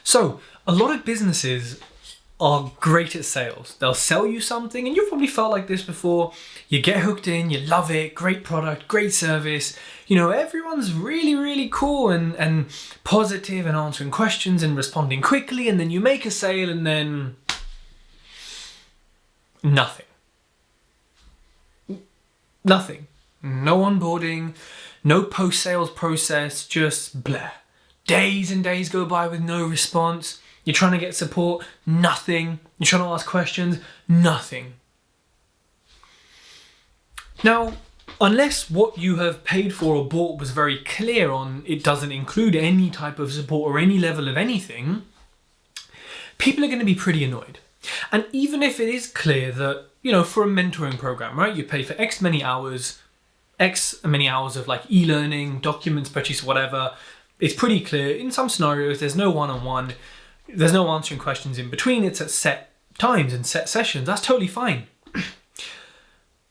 So a lot of businesses are great at sales. They'll sell you something, and you've probably felt like this before. You get hooked in, you love it, great product, great service. Everyone's really, really cool and positive and answering questions and responding quickly, and then you make a sale and then nothing. Nothing. No onboarding, no post-sales process, just blah. Days and days go by with no response. You're trying to get support, nothing. You're trying to ask questions, nothing. Now, unless what you have paid for or bought was very clear on it doesn't include any type of support or any level of anything, people are going to be pretty annoyed. And even if it is clear that, for a mentoring program, right, you pay for X many hours of like e-learning, documents, spreadsheets, whatever, it's pretty clear. In some scenarios, there's no one-on-one, there's no answering questions in between. It's at set times and set sessions. That's totally fine.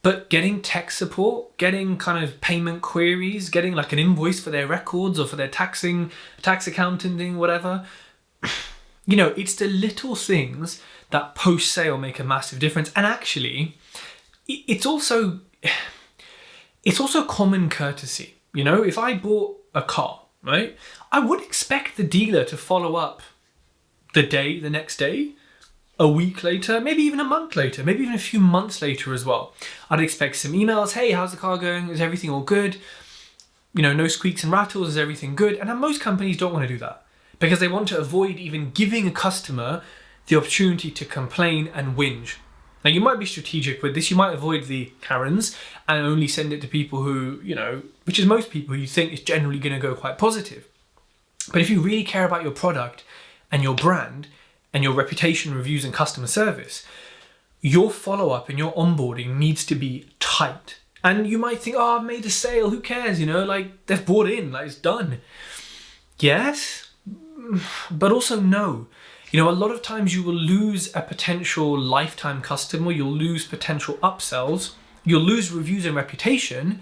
But getting tech support, getting kind of payment queries, getting like an invoice for their records or for their tax accounting, whatever, it's the little things that post-sale make a massive difference. And actually, it's also common courtesy. If I bought a car, right, I would expect the dealer to follow up the next day, a week later, maybe even a month later, maybe even a few months later as well. I'd expect some emails. Hey, how's the car going? Is everything all good? No squeaks and rattles. Is everything good? And most companies don't want to do that because they want to avoid even giving a customer the opportunity to complain and whinge. Now, you might be strategic with this. You might avoid the Karens and only send it to people who, which is most people you think is generally going to go quite positive. But if you really care about your product and your brand and your reputation, reviews, and customer service, your follow-up and your onboarding needs to be tight. And you might think, I've made a sale, who cares? They've bought in, it's done. Yes, but also no. A lot of times you will lose a potential lifetime customer, you'll lose potential upsells, you'll lose reviews and reputation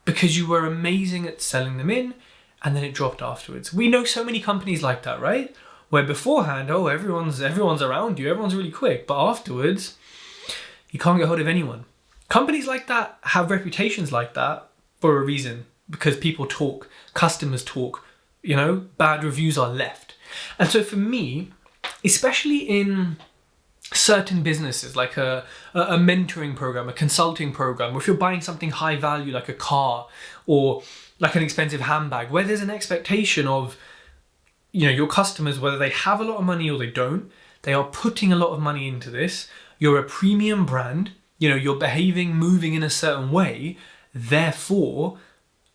because you were amazing at selling them in and then it dropped afterwards. We know so many companies like that, right? Where beforehand, everyone's around you, everyone's really quick, but afterwards, you can't get hold of anyone. Companies like that have reputations like that for a reason, because people talk, customers talk, bad reviews are left. And so for me, especially in certain businesses, like a mentoring program, a consulting program, or if you're buying something high value like a car or like an expensive handbag, where there's an expectation of your customers, whether they have a lot of money or they don't, they are putting a lot of money into this. You're a premium brand, you're behaving, moving in a certain way. Therefore,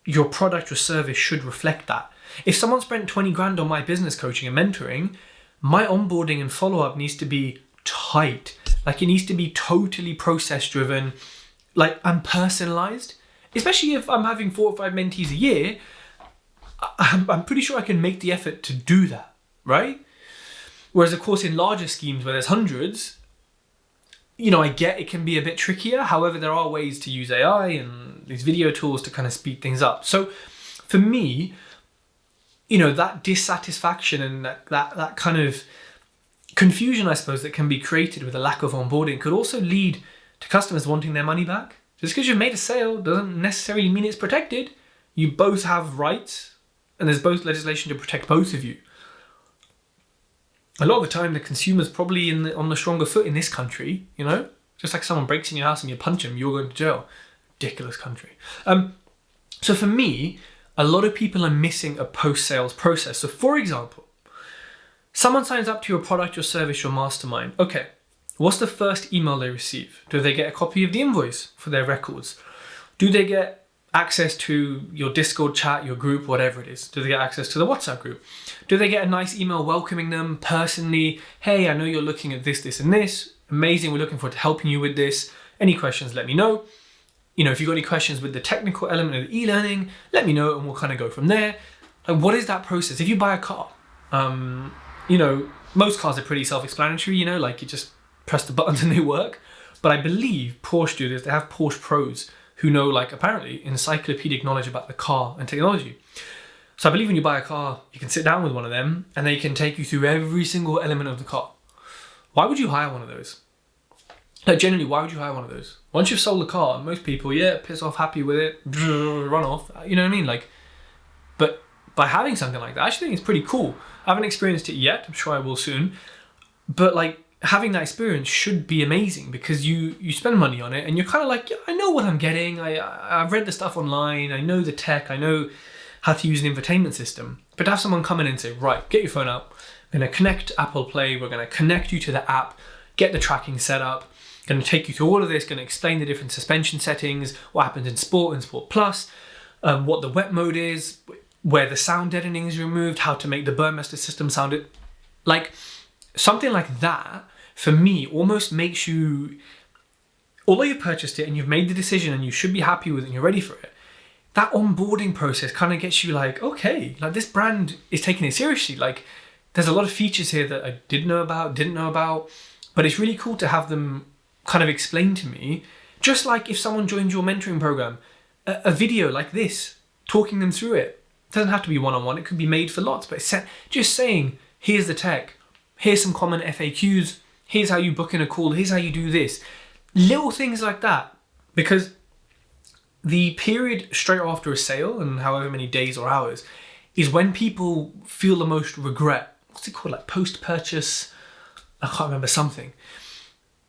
your product or service should reflect that. If someone spent 20 grand on my business coaching and mentoring, my onboarding and follow-up needs to be tight. It needs to be totally process-driven, and personalized. Especially if I'm having 4 or 5 mentees a year, I'm pretty sure I can make the effort to do that, right? Whereas, of course, in larger schemes where there's hundreds, I get it can be a bit trickier. However, there are ways to use AI and these video tools to kind of speed things up. So for me, that dissatisfaction and that kind of confusion, I suppose, that can be created with a lack of onboarding could also lead to customers wanting their money back. Just because you've made a sale doesn't necessarily mean it's protected. You both have rights, and there's both legislation to protect both of you. A lot of the time, the consumer's probably on the stronger foot in this country, Just like someone breaks in your house and you punch them, you're going to jail. Ridiculous country. So for me, a lot of people are missing a post-sales process. So for example, someone signs up to your product, your service, your mastermind. Okay, what's the first email they receive? Do they get a copy of the invoice for their records? Do they get access to your Discord chat, your group, whatever it is? Do they get access to the WhatsApp group? Do they get a nice email welcoming them personally? Hey, I know you're looking at this, this, and this. Amazing, we're looking forward to helping you with this. Any questions, let me know. If you've got any questions with the technical element of the e-learning, let me know and we'll kind of go from there. And what is that process? If you buy a car, most cars are pretty self-explanatory, you just press the buttons and they work. But I believe Porsche do this. They have Porsche pros who know, apparently, encyclopedic knowledge about the car and technology. So I believe when you buy a car, you can sit down with one of them and they can take you through every single element of the car. Why would you hire one of those? Like, generally, why would you hire one of those? Once you've sold the car, most people, piss off, happy with it, run off. You know what I mean? Like, but by having something like that, I actually think it's pretty cool. I haven't experienced it yet. I'm sure I will soon. But like, having that experience should be amazing because you spend money on it and you're kind of like, yeah, I know what I'm getting. I've read the stuff online. I know the tech. I know how to use an infotainment system. But to have someone come in and say, right, get your phone out. We're going to connect Apple Play. We're going to connect you to the app, get the tracking set up. Going to take you through all of this, going to explain the different suspension settings, what happens in Sport and Sport Plus, what the wet mode is, where the sound deadening is removed, how to make the Burmester system sound it. Like, something like that, for me, almost makes you, although you've purchased it and you've made the decision and you should be happy with it and you're ready for it, that onboarding process kind of gets you like, okay, like this brand is taking it seriously. Like, there's a lot of features here that I didn't know about, but it's really cool to have them kind of explain to me, just like if someone joins your mentoring program, a video like this, talking them through it. It doesn't have to be one-on-one, it could be made for lots, but it's just saying, here's the tech, here's some common FAQs, here's how you book in a call, here's how you do this. Little things like that, because the period straight after a sale, and however many days or hours, is when people feel the most regret. What's it called, like post-purchase? I can't remember something.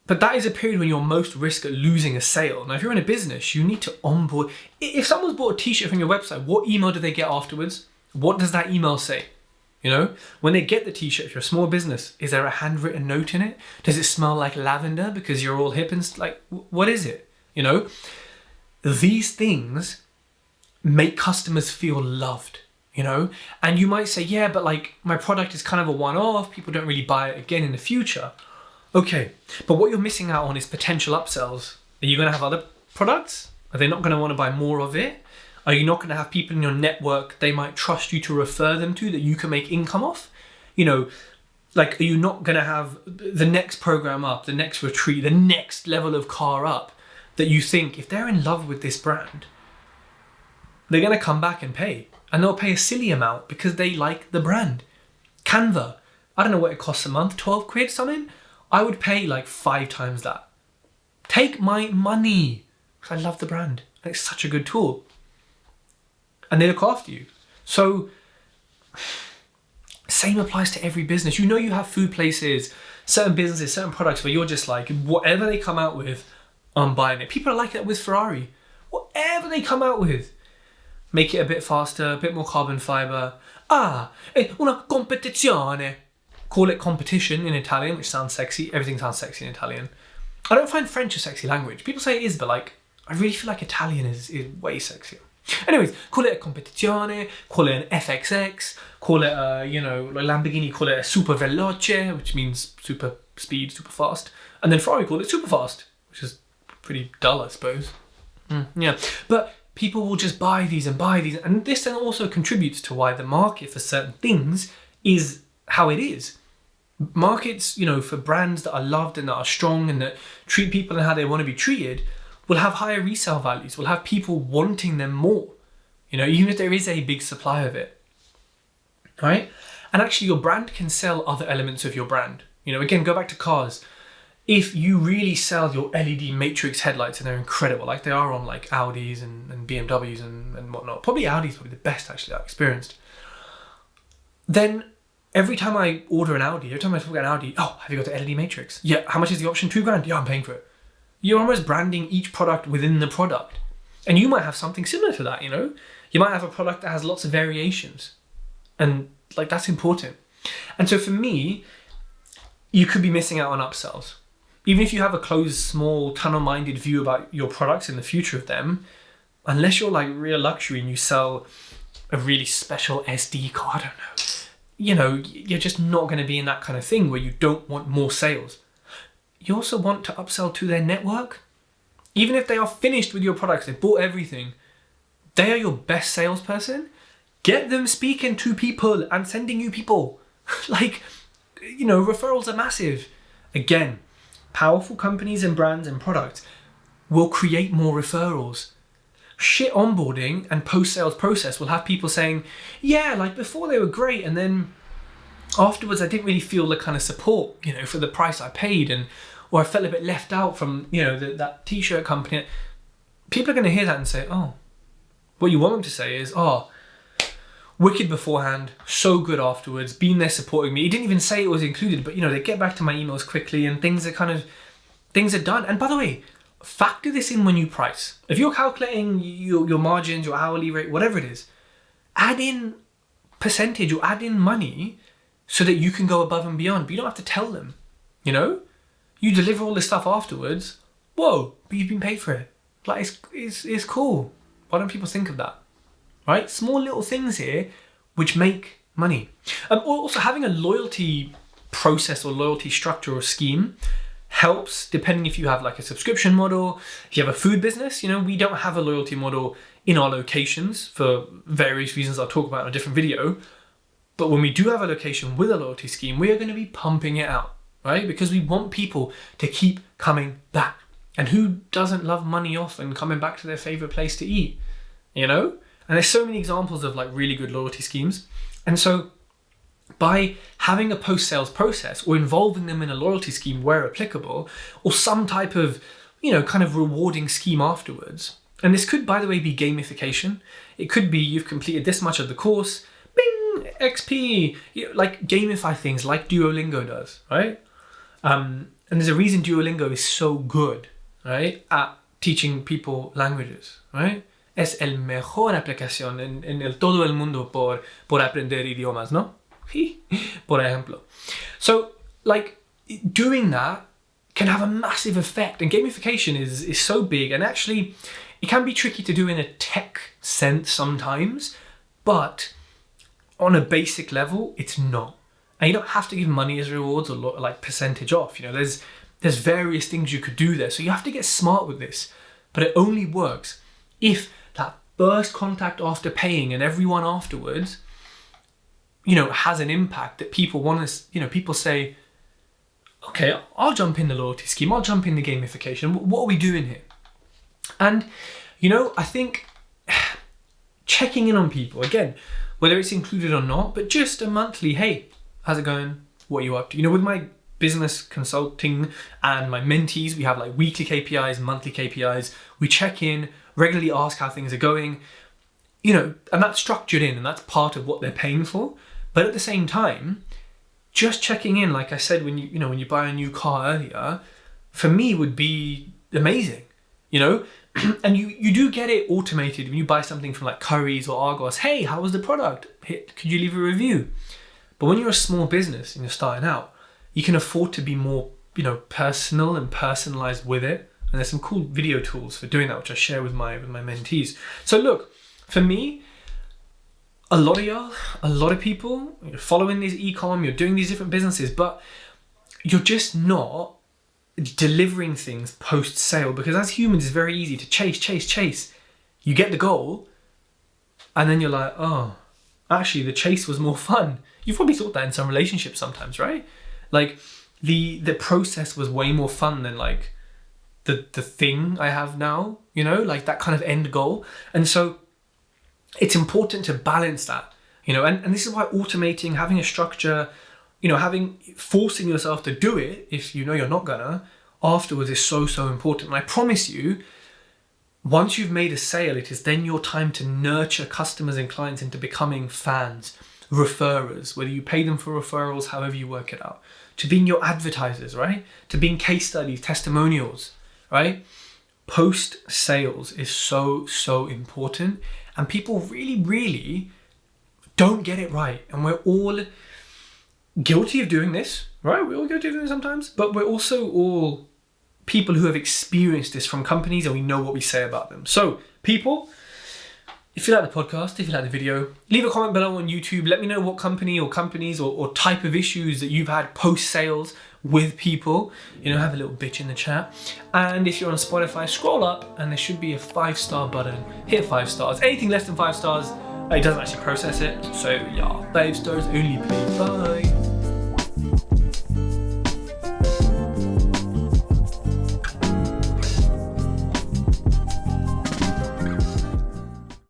But that is a period when you're most risk at losing a sale. Now, if you're in a business, you need to onboard. If someone's bought a t-shirt from your website, what email do they get afterwards? What does that email say? You know, when they get the t-shirt, if you're a small business, is there a handwritten note in it? Does it smell like lavender because you're all hip and like, what is it? You know, these things make customers feel loved, you know? And you might say, yeah, but like my product is kind of a one-off. People don't really buy it again in the future. Okay, but what you're missing out on is potential upsells. Are you going to have other products? Are they not going to want to buy more of it? Are you not going to have people in your network they might trust you to refer them to that you can make income off? You know, like, are you not going to have the next program up, the next retreat, the next level of car up that you think if they're in love with this brand, they're going to come back and pay, and they'll pay a silly amount because they like the brand. Canva, I don't know what it costs a month, 12 quid something? I would pay like 5 times that. Take my money, because I love the brand. And it's such a good tool. And they look after you. So, same applies to every business. You know, you have food places, certain businesses, certain products where you're just like, whatever they come out with, I'm buying it. People are like that with Ferrari. Whatever they come out with, make it a bit faster, a bit more carbon fiber. Una competizione. Call it competition in Italian, which sounds sexy. Everything sounds sexy in Italian. I don't find French a sexy language. People say it is, but like, I really feel like Italian is way sexier. Anyways, call it a competizione, call it an FXX, call it like Lamborghini, call it a super veloce, which means super speed, super fast. And then Ferrari call it super fast, which is pretty dull, I suppose. Yeah, but people will just buy these. And this then also contributes to why the market for certain things is how it is. Markets, you know, for brands that are loved and that are strong and that treat people and how they want to be treated will have higher resale values, will have people wanting them more, you know, even if there is a big supply of it, right? And actually your brand can sell other elements of your brand. You know, again, go back to cars. If you really sell your LED matrix headlights, and they're incredible, like they are on like Audis and BMWs and whatnot, probably Audi's probably the best actually I've experienced, then every time I order an Audi, every time I talk about an Audi, oh, have you got the LED matrix? Yeah, how much is the option? $2,000? Yeah, I'm paying for it. You're almost branding each product within the product. And you might have something similar to that, you know? You might have a product that has lots of variations. And like, that's important. And so for me, you could be missing out on upsells. Even if you have a closed, small, tunnel-minded view about your products and the future of them, unless you're like real luxury and you sell a really special SD card, I don't know, you know, you're just not going to be in that kind of thing where you don't want more sales. You also want to upsell to their network. Even if they are finished with your products, they've bought everything, they are your best salesperson. Get them speaking to people and sending you people. Like, you know, referrals are massive. Again, powerful companies and brands and products will create more referrals. shit onboarding and post-sales process will have people saying, yeah, like before they were great, and then afterwards I didn't really feel the kind of support, for the price I paid, or I felt a bit left out from, that t-shirt company. People are going to hear that and say, oh, what you want them to say is, oh, wicked beforehand, so good afterwards, been there supporting me. He didn't even say it was included, but they get back to my emails quickly and things are done. And by the way, factor this in when you price. If you're calculating your margins, your hourly rate, whatever it is, add in percentage or add in money so that you can go above and beyond. But you don't have to tell them, You deliver all this stuff afterwards. Whoa, but you've been paid for it. Like, it's cool. Why don't people think of that? Right? Small little things here which make money. Also, having a loyalty process or loyalty structure or scheme helps, depending if you have like a subscription model, if you have a food business. We don't have a loyalty model in our locations for various reasons I'll talk about in a different video. But when we do have a location with a loyalty scheme, we are going to be pumping it out, right? Because we want people to keep coming back. And who doesn't love money off and coming back to their favorite place to eat, And there's so many examples of like really good loyalty schemes. And so by having a post-sales process or involving them in a loyalty scheme where applicable, or some type of, kind of rewarding scheme afterwards. And this could, by the way, be gamification. It could be you've completed this much of the course, bing, XP, like gamify things like Duolingo does, right? And there's a reason Duolingo is so good, right, at teaching people languages, right? Es el mejor aplicación en el todo el mundo por aprender idiomas, ¿no? Por ejemplo. So, like, doing that can have a massive effect. And gamification is so big. And actually, it can be tricky to do in a tech sense sometimes. But on a basic level, it's not. And you don't have to give money as rewards or like percentage off. There's various things you could do there. So you have to get smart with this. But it only works if that first contact after paying and everyone afterwards, has an impact that people want to, people say, okay, I'll jump in the loyalty scheme. I'll jump in the gamification. What are we doing here? And, I think checking in on people, again, whether it's included or not, but just a monthly, hey, how's it going? What are you up to? With my business consulting and my mentees, we have like weekly KPIs, monthly KPIs. We check in, regularly ask how things are going, and that's structured in and that's part of what they're paying for. But at the same time, just checking in, like I said, when you buy a new car earlier, for me would be amazing, and you do get it automated when you buy something from like Currys or Argos. Hey, how was the product? Could you leave a review? But when you're a small business and you're starting out, you can afford to be more, personal and personalized with it. And there's some cool video tools for doing that, which I share with my mentees. So look, for me, a lot of y'all, a lot of people, you're following these e-com, you're doing these different businesses, but you're just not delivering things post-sale, because as humans, it's very easy to chase. You get the goal, and then you're like, oh, actually, the chase was more fun. You've probably thought that in some relationships sometimes, right? Like, the process was way more fun than like the thing I have now, like that kind of end goal. And so it's important to balance that, and this is why automating, having a structure, forcing yourself to do it if you're not gonna afterwards is so important. And I promise you, once you've made a sale, it is then your time to nurture customers and clients into becoming fans, referrers, whether you pay them for referrals, however you work it out, to being your advertisers, right? To being case studies, testimonials, right? Post sales is so important, and people really don't get it right. And we're all guilty of doing this, right? We all go do this sometimes, but we're also all people who have experienced this from companies, and we know what we say about them. So people, if you like the podcast, if you like the video, leave a comment below on YouTube. Let me know what company or companies or type of issues that you've had post-sales with people. Have a little bitch in the chat. And if you're on Spotify, scroll up and there should be a 5-star button. Hit 5 stars. Anything less than 5 stars, it doesn't actually process it. So yeah, 5 stars only, please. Bye.